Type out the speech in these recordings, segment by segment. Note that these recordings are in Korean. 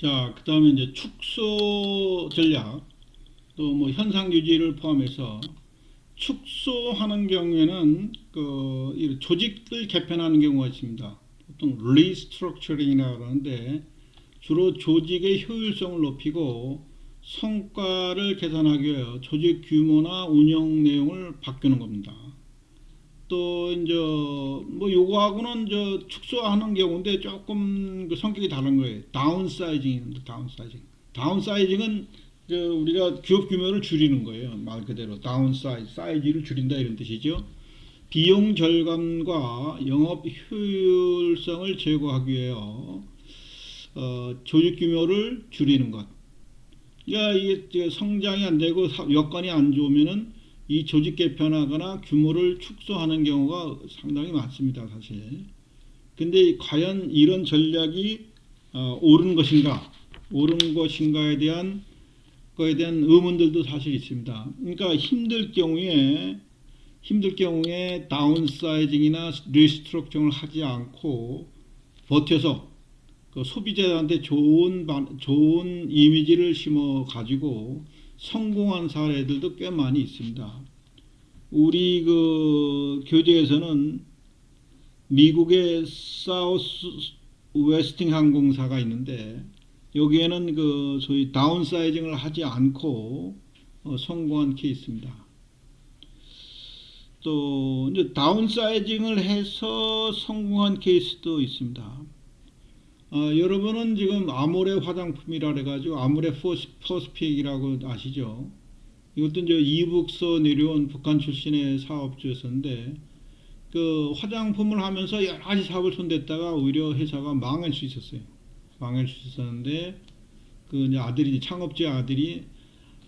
자, 그 다음에 이제 축소 전략, 또 뭐 현상 유지를 포함해서 축소하는 경우에는 이 조직을 개편하는 경우가 있습니다. 보통 리스트럭처링이라고 그러는데 주로 조직의 효율성을 높이고 성과를 개선하기 위해 조직 규모나 운영 내용을 바꾸는 겁니다. 또 이제 뭐 요거하고는 저 축소하는 경우인데 조금 그 성격이 다른 거예요. 다운사이징입니다. 다운사이징. 다운사이징은 그 우리가 기업 규모를 줄이는 거예요. 말 그대로 사이즈를 줄인다 이런 뜻이죠. 비용 절감과 영업 효율성을 제고하기 위해요. 조직 규모를 줄이는 것. 그러니까 이게 성장이 안 되고 여건이 안 좋으면은 이 조직 개편하거나 규모를 축소하는 경우가 상당히 많습니다, 사실. 근데 과연 이런 전략이 옳은 것인가에 대한 의문들도 사실 있습니다. 그러니까 힘들 경우에 다운사이징이나 리스트럭처링을 하지 않고 버텨서 그 소비자한테 좋은 이미지를 심어 가지고 성공한 사례들도 꽤 많이 있습니다. 우리 그 교재에서는 미국의 사우스 웨스팅 항공사가 있는데 여기에는 그 소위 다운사이징을 하지 않고 성공한 케이스입니다. 또 이제 다운사이징을 해서 성공한 케이스도 있습니다. 여러분은 지금 아모레 화장품이라 그래가지고 아모레 퍼스픽이라고 아시죠? 이것도 이제 이북서 내려온 북한 출신의 사업주였었는데 그 화장품을 하면서 여러 가지 사업을 손댔다가 오히려 회사가 망할 수 있었어요. 망할 수 있었는데 그 이제 아들이 창업주의 아들이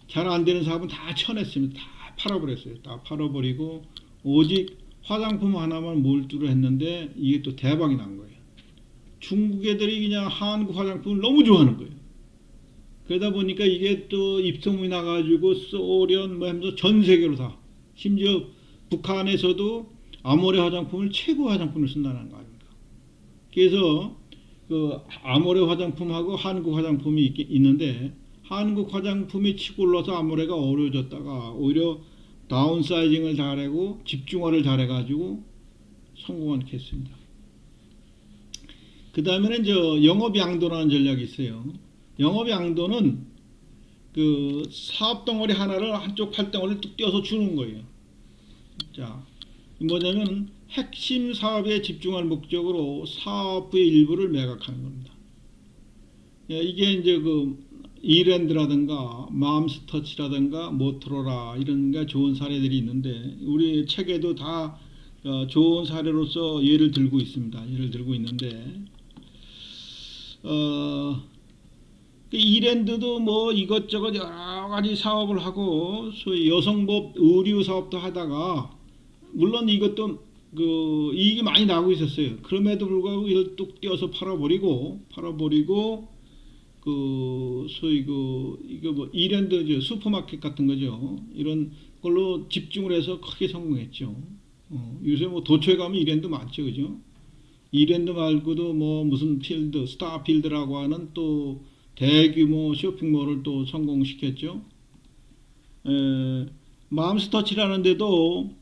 잘 안 되는 사업은 다 쳐냈습니다. 다 팔아버렸어요. 다 팔아버리고 오직 화장품 하나만 몰두를 했는데 이게 또 대박이 난 거예요. 중국 애들이 그냥 한국 화장품을 너무 좋아하는 거예요. 그러다 보니까 이게 또 입소문이 나가지고 소련 뭐 하면서 전 세계로 다 심지어 북한에서도 아모레 화장품을 최고 화장품을 쓴다는 거 아닙니까? 그래서 그 아모레 화장품하고 한국 화장품이 있는데 한국 화장품이 치고 올라서 아모레가 어려워졌다가 오히려 다운사이징을 잘하고 집중화를 잘해가지고 성공한 케이스입니다. 그 다음에는 영업 양도라는 전략이 있어요. 영업 양도는 그 사업 덩어리 하나를 한쪽 팔덩어리를 뚝 떼어서 주는 거예요. 자, 뭐냐면 핵심 사업에 집중할 목적으로 사업부의 일부를 매각하는 겁니다. 이게 이제 그 이랜드라든가 맘스터치라든가 모토로라 이런 게 좋은 사례들이 있는데 우리 책에도 다 좋은 사례로서 예를 들고 있습니다. 예를 들고 있는데 이랜드도 뭐 이것저것 여러 가지 사업을 하고 소위 여성복 의류 사업도 하다가 물론 이것도 그 이익이 많이 나고 있었어요. 그럼에도 불구하고 이걸 뚝 떼어서 팔아버리고 그 소위 그 이거 뭐 이랜드 슈퍼마켓 같은 거죠. 이런 걸로 집중을 해서 크게 성공했죠. 요새 뭐 도초에 가면 이랜드 많죠, 그죠? 이랜드 말고도 뭐 무슨 필드, 스타필드라고 하는 또 대규모 쇼핑몰을 또 성공시켰죠. 맘스터치라는 데도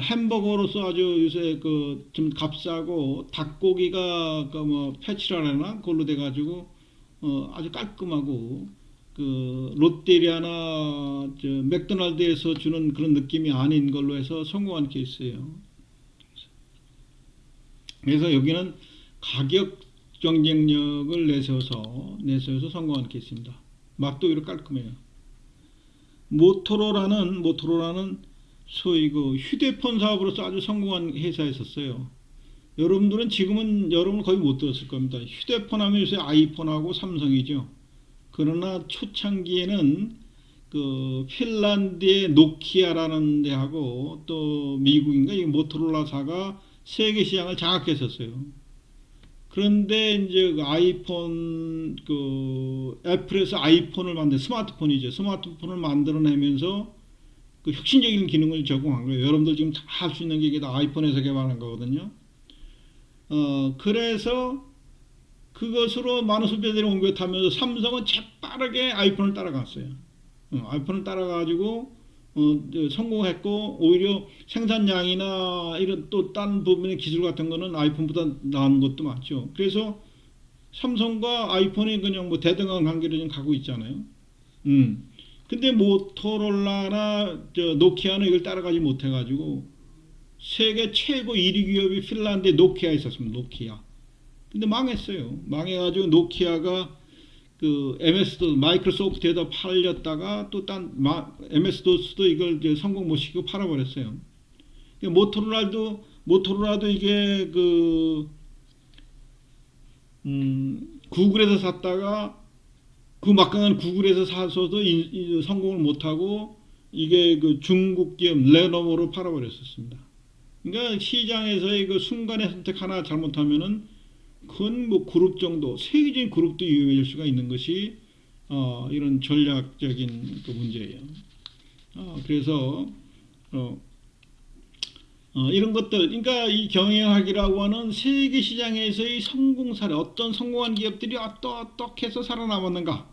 햄버거로서 아주 요새 그 좀 값싸고 닭고기가 그 뭐 패치라나 그걸로 돼가지고 아주 깔끔하고 그 롯데리아나 맥도날드에서 주는 그런 느낌이 아닌 걸로 해서 성공한 케이스예요. 그래서 여기는 가격 경쟁력을 내세워서 성공한 케이스입니다. 맛도 이렇게 깔끔해요. 모토로라는 소위 그 휴대폰 사업으로서 아주 성공한 회사였었어요. 여러분들은 지금은 여러분 거의 못 들었을 겁니다. 휴대폰 하면 요새 아이폰하고 삼성이죠. 그러나 초창기에는 그 핀란드의 노키아라는 데하고 또 미국인가 이 모토로라사가 세계 시장을 장악했었어요. 그런데 이제 그 아이폰 그 애플에서 아이폰을 스마트폰이죠. 스마트폰을 만들어내면서 그 혁신적인 기능을 제공한 거예요. 여러분들 지금 다 할 수 있는 게 이게 다 아이폰에서 개발한 거거든요. 그래서 그것으로 많은 소비자들이 옮겨 타면서 삼성은 재빠르게 아이폰을 따라갔어요. 아이폰을 따라가지고 성공했고 오히려 생산량이나 이런 또 딴 부분의 기술 같은 거는 아이폰보다 나은 것도 많죠. 그래서 삼성과 아이폰이 그냥 뭐 대등한 관계를 좀 가고 있잖아요. 근데 모토로라나 노키아는 이걸 따라가지 못해가지고 세계 최고 1위 기업이 핀란드에 노키아 있었습니다. 노키아. 근데 망했어요. 망해가지고 노키아가 그 MS-DOS 마이크로소프트에다 팔렸다가 또 딴 MS-DOS도 이걸 이제 성공 못 시키고 팔아버렸어요. 모토로라도 이게 그 구글에서 샀다가 그 막강한 구글에서 사서도 성공을 못하고 이게 그 중국 기업 레노버로 팔아버렸었습니다. 그러니까 시장에서의 그 순간의 선택 하나 잘못하면은 큰 뭐 그룹 정도 세계적인 그룹도 위험해질 수가 있는 것이 이런 전략적인 그 문제예요. 그래서 이런 것들, 그러니까 이 경영학이라고 하는 세계 시장에서의 성공 사례, 어떤 성공한 기업들이 어떻게 해서 살아남았는가,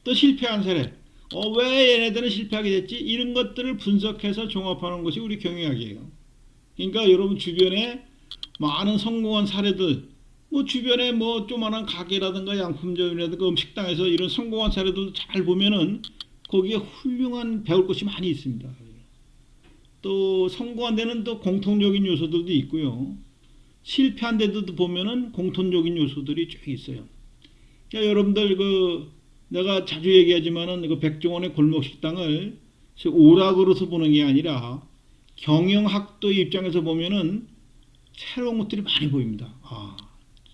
또 실패한 사례, 왜 얘네들은 실패하게 됐지, 이런 것들을 분석해서 종합하는 것이 우리 경영학이에요. 그러니까 여러분 주변에 많은 성공한 사례들, 뭐 주변에 뭐 조그만한 가게라든가 양품점이라든가 음식당에서 이런 성공한 사례들 잘 보면은 거기에 훌륭한 배울 것이 많이 있습니다. 또 성공한 데는 또 공통적인 요소들도 있고요. 실패한 데도 보면은 공통적인 요소들이 쭉 있어요. 그러니까 여러분들 내가 자주 얘기하지만은 그 백종원의 골목 식당을 오락으로서 보는 게 아니라 경영학도 입장에서 보면은 새로운 것들이 많이 보입니다.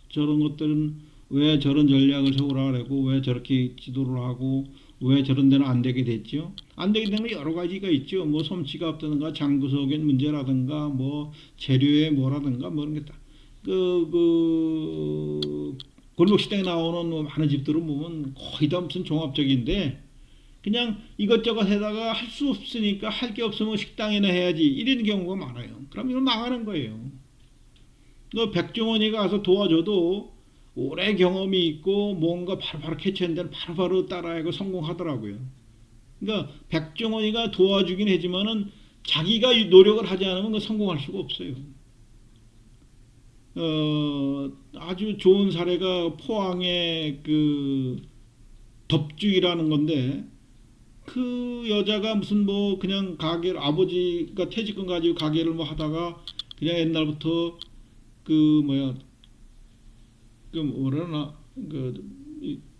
저런 것들은 왜 저런 전략을 세우라고, 왜 저렇게 지도를 하고, 왜 저런 데는 안 되게 됐죠? 안 되게 되는 여러 가지가 있죠. 뭐 솜씨가 없다든가 장구석의 문제라든가 뭐 재료의 뭐라든가 뭐 이런 게 다. 골목식당에 나오는 뭐 많은 집들은 보면 거의 다 무슨 종합적인데 그냥 이것저것 해다가 할 수 없으니까 할 게 없으면 식당이나 해야지 이런 경우가 많아요. 그럼 이건 망하는 거예요. 백종원이가 가서 도와줘도 오래 경험이 있고 뭔가 바로바로 캐치한 데는 바로바로 따라하고 성공하더라고요. 그러니까 백종원이가 도와주긴 하지만은 자기가 노력을 하지 않으면 성공할 수가 없어요. 아주 좋은 사례가 포항의 그 덕주이라는 건데 그 여자가 무슨 뭐 그냥 가게를 아버지가 퇴직금 가지고 가게를 뭐 하다가 그냥 옛날부터 그 뭐라나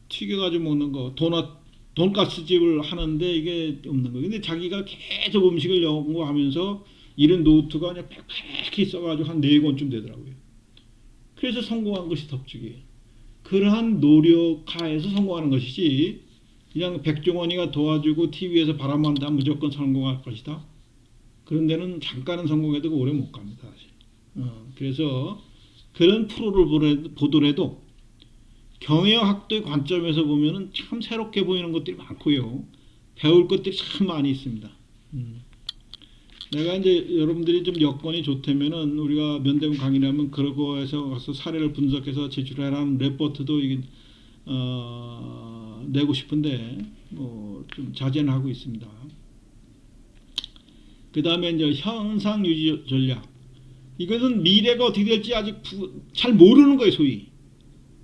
튀겨가지고 먹는 거 돈가스 집을 하는데 이게 없는 거. 근데 자기가 계속 음식을 연구하면서 이런 노트가 그냥 빽빽히 써가지고 한 4권쯤 되더라고요. 그래서 성공한 것이 덕죽이에요. 그러한 노력하에서 성공하는 것이지 그냥 백종원이가 도와주고 TV에서 바람만 다 무조건 성공할 것이다. 그런 데는 잠깐은 성공해도 오래 못 갑니다. 사실. 그래서 그런 프로를 보더라도 경영학도의 관점에서 보면은 참 새롭게 보이는 것들이 많고요. 배울 것들이 참 많이 있습니다. 내가 이제 여러분들이 좀 여건이 좋다면은 우리가 면대문 강의를 하면 그거에서 가서 사례를 분석해서 제출하라는 레포트도 이게 내고 싶은데 뭐 좀 자제는 하고 있습니다. 그 다음에 이제 현상 유지 전략. 이것은 미래가 어떻게 될지 아직 잘 모르는 거예요, 소위.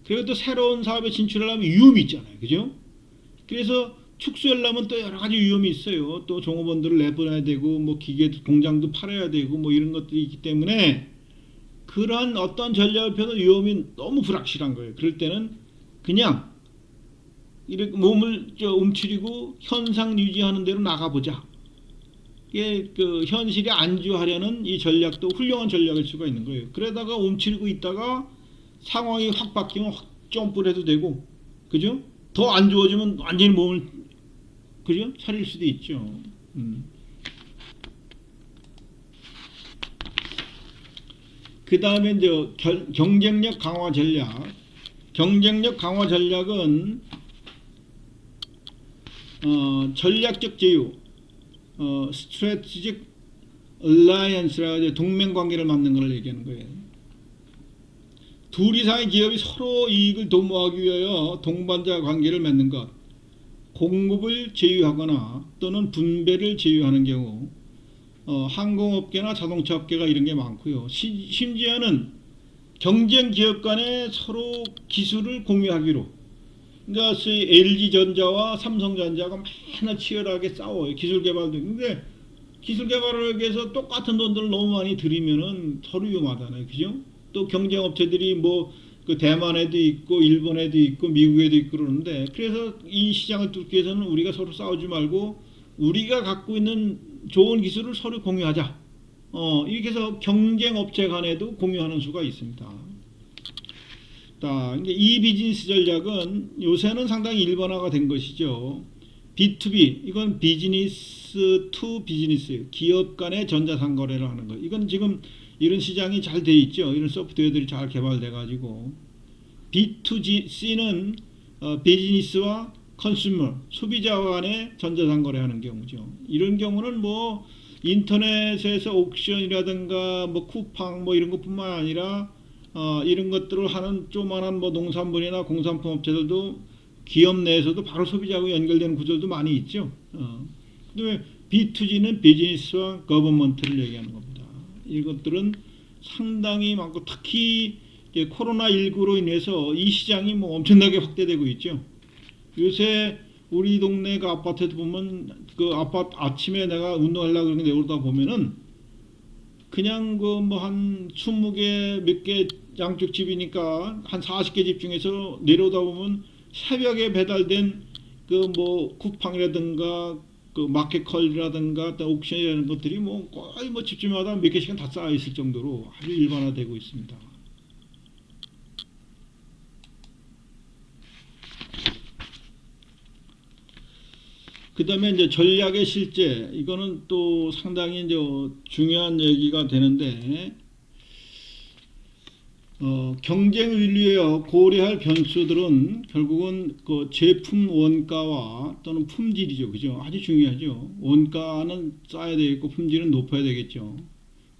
그리고 또 새로운 사업에 진출하려면 위험이 있잖아요, 그죠? 그래서 축소하려면 또 여러 가지 위험이 있어요. 또 종업원들을 내보내야 되고, 뭐 기계 공장도 팔아야 되고, 뭐 이런 것들이 있기 때문에 그러한 어떤 전략을 펴도 위험이 너무 불확실한 거예요. 그럴 때는 그냥 이렇게 몸을 움츠리고 현상 유지하는 대로 나가보자. 이게 그 현실에 안주하려는 이 전략도 훌륭한 전략일 수가 있는 거예요. 그러다가 움츠리고 있다가 상황이 확 바뀌면 확 점프를 해도 되고, 그죠? 더 안 좋아지면 완전히 몸을, 그죠? 차릴 수도 있죠. 그 다음에 이제 경쟁력 강화 전략. 경쟁력 강화 전략은 전략적 제휴, strategic alliance라고 동맹 관계를 만드는 걸 얘기하는 거예요. 둘 이상의 기업이 서로 이익을 도모하기 위하여 동반자 관계를 맺는 것, 공급을 제휴하거나 또는 분배를 제휴하는 경우, 항공업계나 자동차업계가 이런 게 많고요. 심지어는 경쟁 기업 간에 서로 기술을 공유하기로. 그러니까 LG전자와 삼성전자가 맨날 치열하게 싸워요. 기술 개발도. 근데 기술 개발을 위해서 똑같은 돈들을 너무 많이 들이면은 서로 위험하잖아요. 그죠? 또 경쟁 업체들이 뭐 그 대만에도 있고 일본에도 있고 미국에도 있고 그러는데, 그래서 이 시장을 뚫기 위해서는 우리가 서로 싸우지 말고 우리가 갖고 있는 좋은 기술을 서로 공유하자. 이렇게 해서 경쟁 업체 간에도 공유하는 수가 있습니다. 자, 이 비즈니스 전략은 요새는 상당히 일반화가 된 것이죠. B2B, 이건 비즈니스 투 비즈니스, 기업 간의 전자상거래를 하는 거. 이건 지금 이런 시장이 잘 돼 있죠. 이런 소프트웨어들이 잘 개발돼 가지고. B2C는 비즈니스와 컨슈머, 소비자와 간의 전자상거래 하는 경우죠. 이런 경우는 뭐 인터넷에서 옥션이라든가 뭐 쿠팡 뭐 이런 것뿐만 아니라 이런 것들을 하는 조그만한 뭐 농산물이나 공산품 업체들도 기업 내에서도 바로 소비자하고 연결되는 구조도 많이 있죠. 그다음에 B2G는 비즈니스와 거버먼트를 얘기하는 겁니다. 이것들은 상당히 많고, 특히 코로나19로 인해서 이 시장이 뭐 엄청나게 확대되고 있죠. 요새 우리 동네 그 아파트도 보면 그 아파트 아침에 내가 운동하려고 그렇게 내려오다 보면은 그냥 그 뭐 한 20개 몇 개 양쪽 집이니까 한 40개 집 중에서 내려오다 보면 새벽에 배달된 그 뭐 쿠팡이라든가 그 마켓컬이라든가 또 옥션이라는 것들이 뭐 거의 뭐 집집마다 몇 개씩은 다 쌓여 있을 정도로 아주 일반화되고 있습니다. 그 다음에 이제 전략의 실제, 이거는 또 상당히 이제 중요한 얘기가 되는데, 경쟁을 위하여 고려할 변수들은 결국은 그 제품 원가와 또는 품질이죠. 그죠? 아주 중요하죠. 원가는 쌓아야 되겠고 품질은 높아야 되겠죠.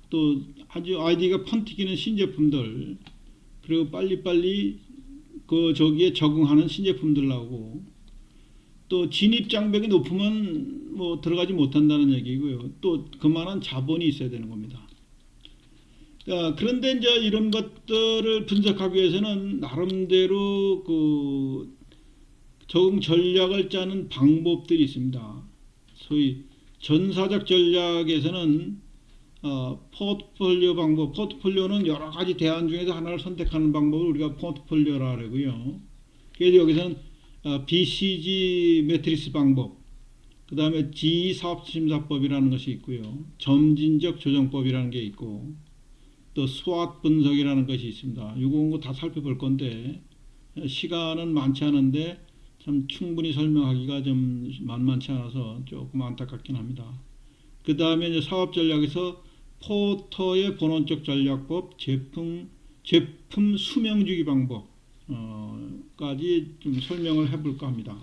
또 아주 아이디가 펀튀기는 신제품들, 그리고 빨리빨리 그 저기에 적응하는 신제품들 나오고, 또 진입 장벽이 높으면 뭐 들어가지 못한다는 얘기고요. 또 그만한 자본이 있어야 되는 겁니다. 그런데 이제 이런 것들을 분석하기 위해서는 나름대로 그 적응 전략을 짜는 방법들이 있습니다. 소위 전사적 전략에서는 포트폴리오 방법, 포트폴리오는 여러 가지 대안 중에서 하나를 선택하는 방법을 우리가 포트폴리오라 그러고요. 그래서 여기서는 BCG 매트리스 방법, 그 다음에 G사업심사법이라는 것이 있고요. 점진적 조정법이라는 게 있고, 또 스왓 분석이라는 것이 있습니다. 이거 다 살펴볼 건데 시간은 많지 않은데 참 충분히 설명하기가 좀 만만치 않아서 조금 안타깝긴 합니다. 그 다음에 이제 사업 전략에서 포터의 본원적 전략법, 제품 수명주기 방법 까지 좀 설명을 해볼까 합니다.